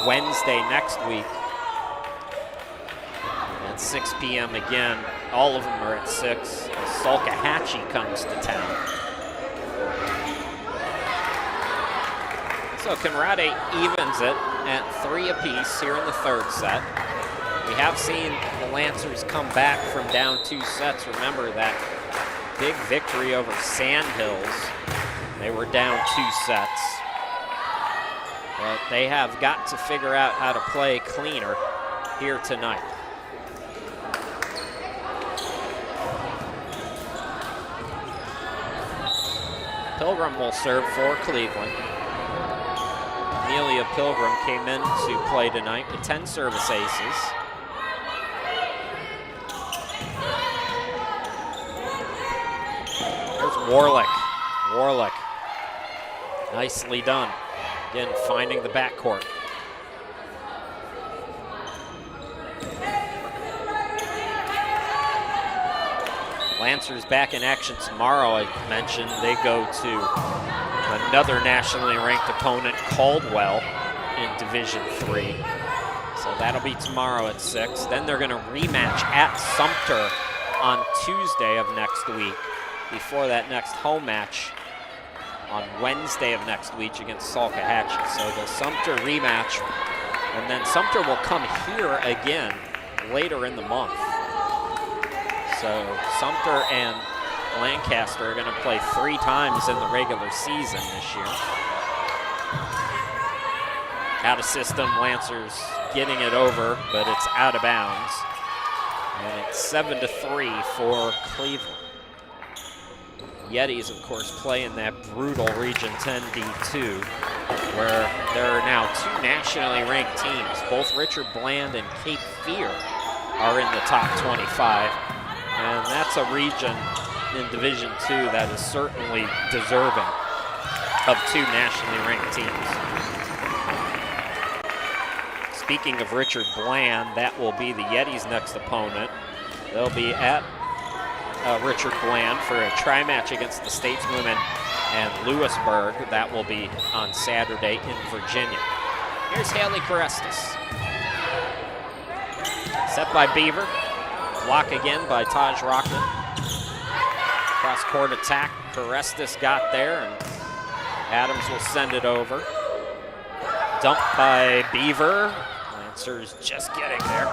Wednesday next week at 6 p.m. again. All of them are at 6. Salkehatchie comes to town. So Conrade evens it at 3 apiece here in the third set. We have seen the Lancers come back from down 2 sets. Remember that big victory over Sandhills. They were down 2 sets. But they have got to figure out how to play cleaner here tonight. Pilgrim will serve for Cleveland. Amelia Pilgrim came in to play tonight with 10 service aces. There's Warlick. Warlick. Nicely done. Again, finding the backcourt. Lancers back in action tomorrow, I mentioned. They go to another nationally ranked opponent, Caldwell, in Division III. So that'll be tomorrow at 6. Then they're going to rematch at Sumter on Tuesday of next week, before that next home match on Wednesday of next week against Salkehatchie. So the Sumter rematch, and then Sumter will come here again later in the month. So Sumter and Lancaster are going to play 3 times in the regular season this year. Out of system, Lancers getting it over, but it's out of bounds. And it's 7-3 for Cleveland. Yetis, of course, play in that brutal Region 10 D2, where there are now 2 nationally ranked teams. Both Richard Bland and Cape Fear are in the top 25. And that's a region in Division II that is certainly deserving of 2 nationally ranked teams. Speaking of Richard Bland, that will be the Yetis' next opponent. They'll be at Richard Bland for a tri-match against the Stateswomen and Lewisburg. That will be on Saturday in Virginia. Here's Haley Carestas. Set by Beaver. Block again by Taj Rockman. Cross-court attack. Carestas got there, and Adams will send it over. Dumped by Beaver. Lancers just getting there.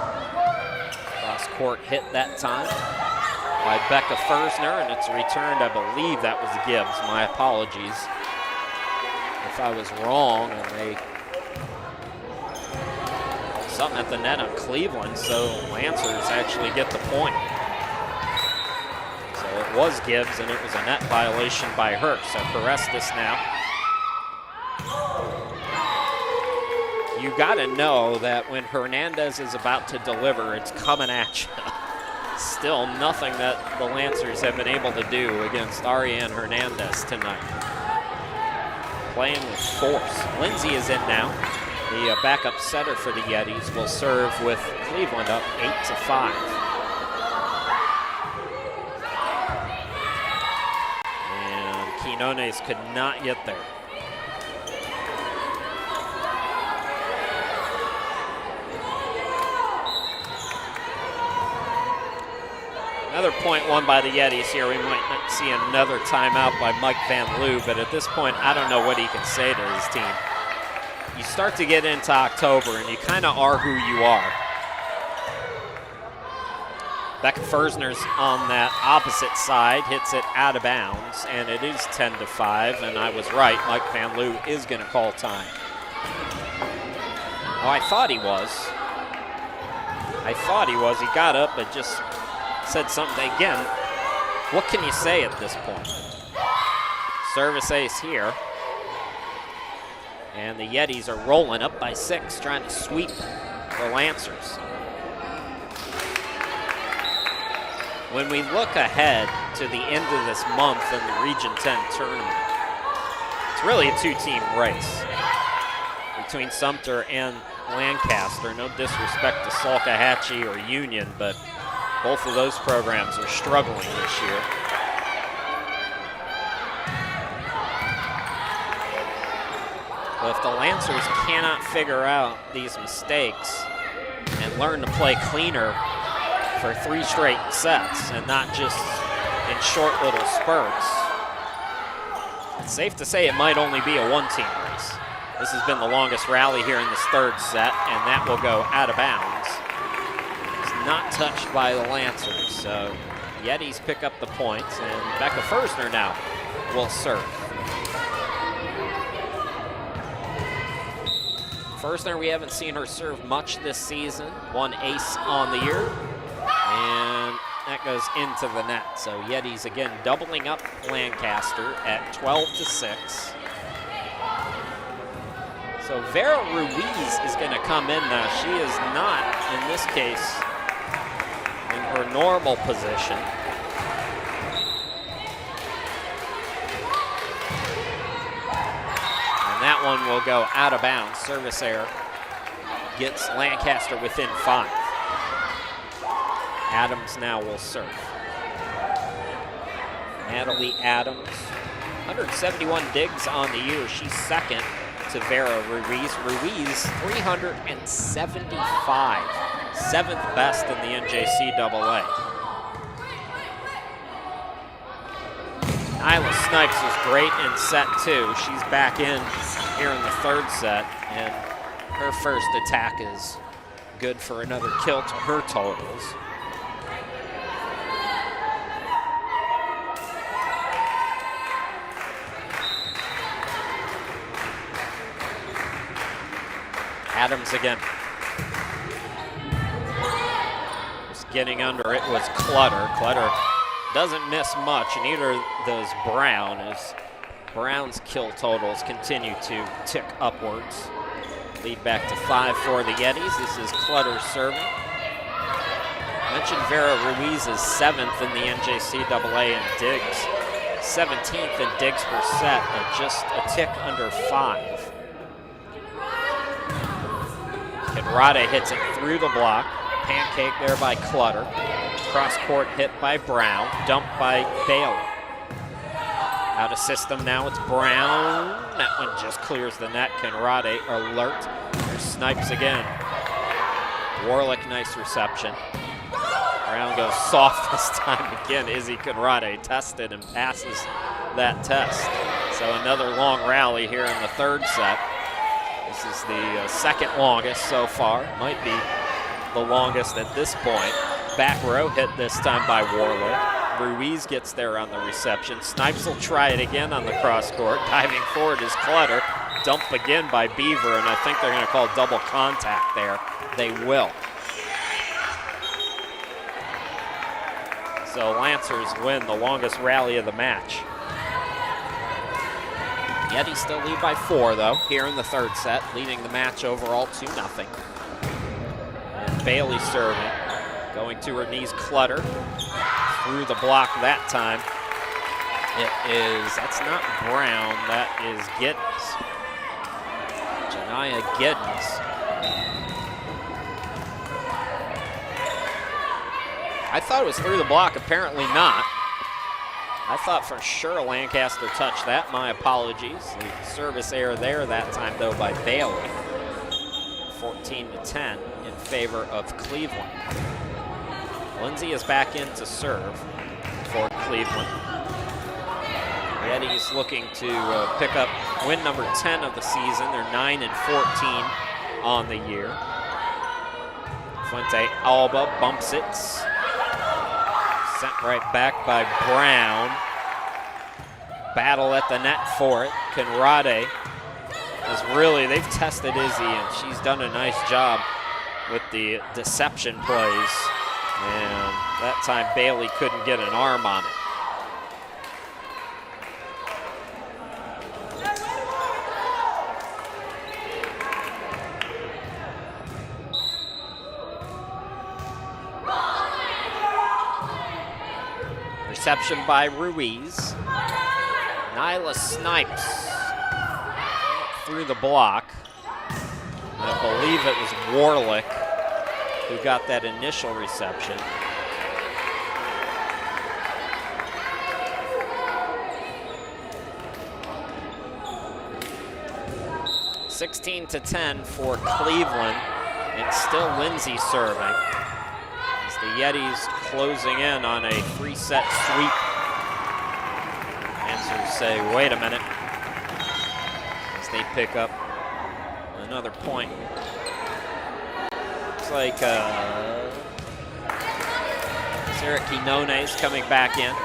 Cross-court hit that time by Becca Fersner, and it's returned. I believe that was Gibbs. My apologies if I was wrong, and they something at the net on Cleveland, so Lancers actually get the point. So it was Gibbs, and it was a net violation by her. So Carestas now. You got to know that when Hernandez is about to deliver, it's coming at you. Still nothing that the Lancers have been able to do against Ariane Hernandez tonight. Playing with force. Lindsay is in now. The backup setter for the Yetis will serve with Cleveland up 8-5. And Quinones could not get there. Another point won by the Yetis here. We might not see another timeout by Mike Van Loo, but at this point, I don't know what he can say to his team. You start to get into October, and you kind of are who you are. Becca Fersner's on that opposite side, hits it out of bounds, and it is 10-5, and I was right. Mike Van Loo is going to call time. Oh, I thought he was. He got up, but just said something again. What can you say at this point? Service ace here. And the Yetis are rolling up by 6, trying to sweep the Lancers. When we look ahead to the end of this month in the Region 10 tournament, it's really a 2-team race between Sumter and Lancaster. No disrespect to Salkehatchie or Union, but both of those programs are struggling this year. But if the Lancers cannot figure out these mistakes and learn to play cleaner for 3 straight sets and not just in short little spurts, it's safe to say it might only be a 1-team race. This has been the longest rally here in this 3rd set, and that will go out of bounds. Not touched by the Lancers, so Yetis pick up the points, and Becca Fersner now will serve. Fersner, we haven't seen her serve much this season. 1 ace on the year, and that goes into the net. So Yetis again doubling up Lancaster at 12-6. So Vera Ruiz is going to come in now. She is not, in this case, in her normal position. And that one will go out of bounds. Service error gets Lancaster within 5. Adams now will serve. Natalie Adams, 171 digs on the year. She's second to Vera Ruiz. Ruiz, 375. 7th best in the NJCAA. Nyla Snipes was great in set 2. She's back in here in the 3rd set, and her first attack is good for another kill to her totals. Adams again. Getting under it was Clutter. Clutter doesn't miss much, and neither does Brown, as Brown's kill totals continue to tick upwards. Lead back to 5 for the Yetis. This is Clutter serving. Mentioned Vera Ruiz is 7th in the NJCAA in digs, 17th in digs per set, at just a tick under 5. Kenrade hits it through the block. Pancake there by Clutter. Cross court hit by Brown. Dumped by Bailey. Out of system now, it's Brown. That one just clears the net. Kenrade alert. There's Snipes again. Warlick, nice reception. Brown goes soft this time again. Izzy Kenrade tested and passes that test. So another long rally here in the 3rd set. This is the 2nd longest so far. Might be the longest at this point. Back row hit this time by Warlick. Ruiz gets there on the reception. Snipes will try it again on the cross court. Diving forward is Clutter. dump again by Beaver, and I think they're going to call double contact there. They will. So Lancers win the longest rally of the match. Yetis still lead by 4, though, here in the third set, leading the match overall 2-0. And Bailey serving, going to her knees, Clutter, through the block that time. That's not Brown, that is Giddens. Janiyah Giddens. I thought it was through the block, apparently not. I thought for sure Lancaster touched that, my apologies. The service error there that time though by Bailey. 14-10 in favor of Cleveland. Lindsay is back in to serve for Cleveland. Yetis looking to pick up win number 10 of the season. They're 9-14 on the year. Fuente Alba bumps it. Sent right back by Brown. Battle at the net for it. Conrade is really, they've tested Izzy and she's done a nice job with the deception plays. And that time Bailey couldn't get an arm on it. Reception by Ruiz. Nyla Snipes through the block. I believe it was Warlick who got that initial reception. (16-10) for Cleveland, and still Lindsay serving. The Yetis closing in on a 3-set sweep. Lancers say, wait a minute, as they pick up another point. Looks like Sarah Quinone is coming back in,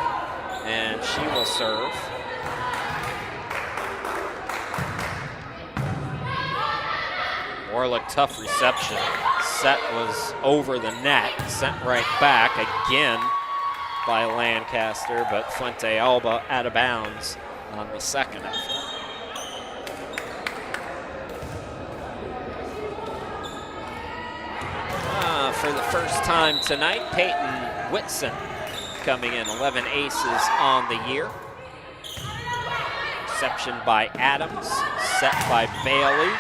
and she will serve. Warlick, tough reception. Set was over the net, sent right back again by Lancaster, but Fuente Alba out of bounds on the second effort. For the first time tonight, Peyton Whitson coming in, 11 aces on the year. Reception by Adams, set by Bailey.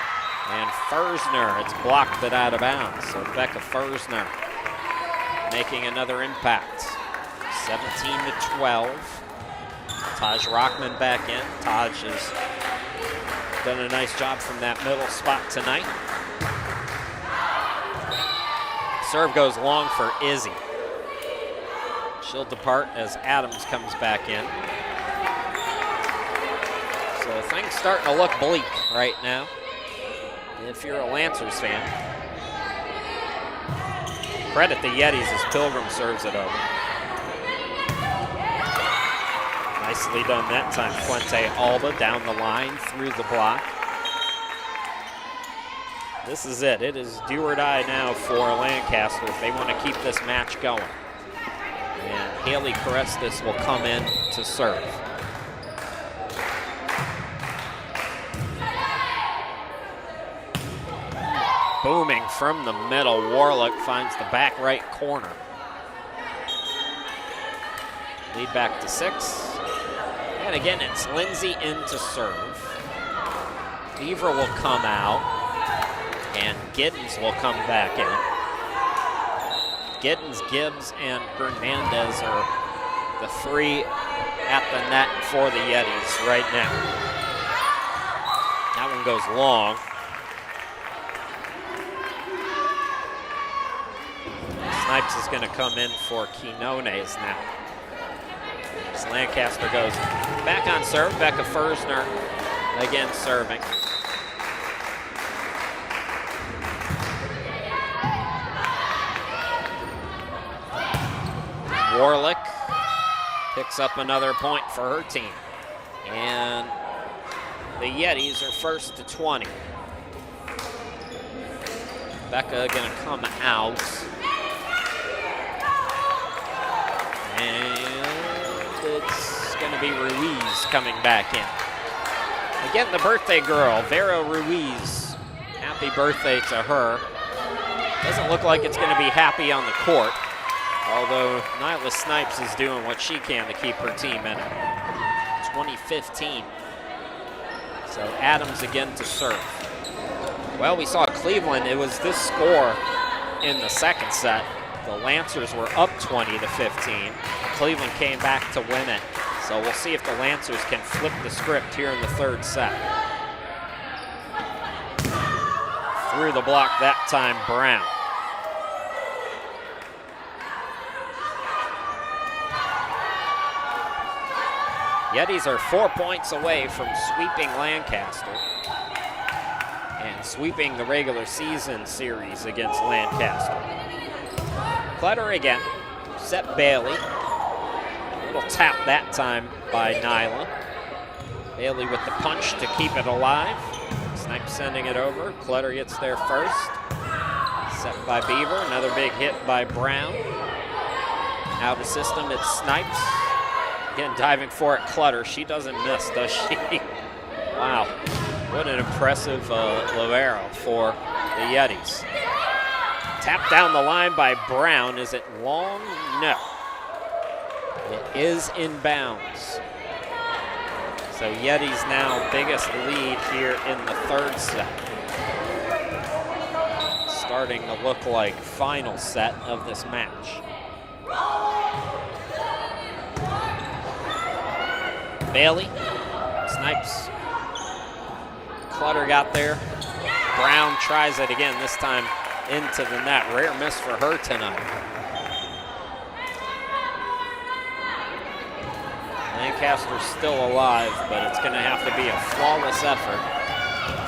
And Fersner, it's blocked but out of bounds. So Becca Fersner making another impact. 17-12. Taj Rockman back in. Taj has done a nice job from that middle spot tonight. Serve goes long for Izzy. She'll depart as Adams comes back in. So things starting to look bleak right now, if you're a Lancers fan. Credit the Yetis as Pilgrim serves it over. Nicely done that time. Fuente Alba down the line through the block. This is it. It is do or die now for Lancaster if they want to keep this match going. And Haley Carestas will come in to serve. Booming from the middle, Warlick finds the back right corner. Lead back to 6. And again, it's Lindsay in to serve. Beaver will come out, and Giddens will come back in. Giddens, Gibbs, and Hernandez are the three at the net for the Yetis right now. That one goes long. Snipes is going to come in for Quinones now. As Lancaster goes back on serve, Becca Fersner again serving. Warlick picks up another point for her team. And The Yetis are first to 20. Becca gonna come out. And it's gonna be Ruiz coming back in. Again, the birthday girl, Vera Ruiz. Happy birthday to her. Doesn't look like it's gonna be happy on the court, although Nyla Snipes is doing what she can to keep her team in it. 2015. So Adams again to serve. Well, we saw Cleveland. It was this score in the second set. The Lancers were up 20-15. Cleveland came back to win it. So we'll see if the Lancers can flip the script here in the third set. Through the block that time, Brown. Yetis are 4 points away from sweeping Lancaster and sweeping the regular season series against Lancaster. Clutter again, set Bailey. A little tap that time by Nyla. Bailey with the punch to keep it alive. Snipes sending it over. Clutter gets there first. Set by Beaver, another big hit by Brown. Out of system, it's Snipes. Again, diving for it, Clutter. She doesn't miss, does she? Wow, what an impressive libero for the Yetis. Tapped down the line by Brown. Is it long? No. It is in bounds. So Yetis now biggest lead here in the third set. Starting to look like final set of this match. Bailey, Snipes, Clutter got there. Brown tries it again, this time into the net. Rare miss for her tonight. Lancaster's still alive, but it's gonna have to be a flawless effort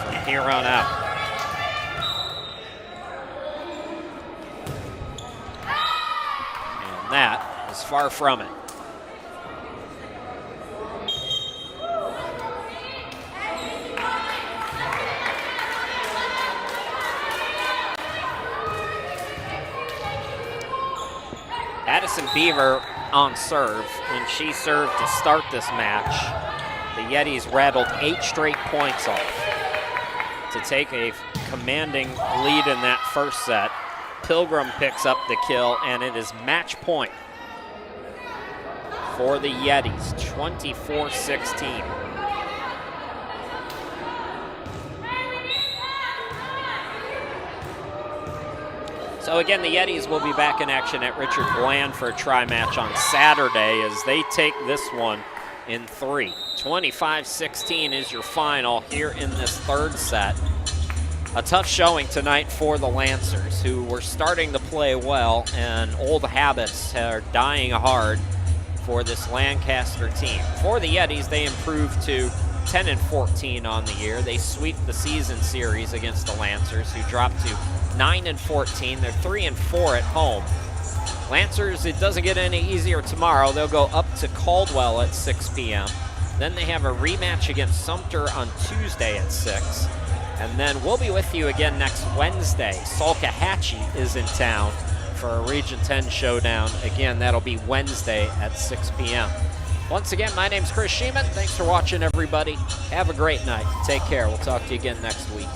from here on out. And that is far from it. Addison Beaver on serve, and she served to start this match. The Yetis rattled 8 straight points off to take a commanding lead in that first set. Pilgrim picks up the kill, and it is match point for the Yetis, 24-16. So again, the Yetis will be back in action at Richard Bland for a tri-match on Saturday as they take this one in 3. 25-16 is your final here in this third set. A tough showing tonight for the Lancers, who were starting to play well, and old habits are dying hard for this Lancaster team. For the Yetis, they improved to 10-14 on the year. They sweep the season series against the Lancers, who dropped to 9-14. They're 3-4 at home. Lancers, it doesn't get any easier tomorrow. They'll go up to Caldwell at 6 p.m. Then they have a rematch against Sumter on Tuesday at 6. And then we'll be with you again next Wednesday. Salkehatchie is in town for a Region 10 showdown. Again, that'll be Wednesday at 6 p.m. Once again, my name's Chris Sheeman. Thanks for watching, everybody. Have a great night. Take care. We'll talk to you again next week.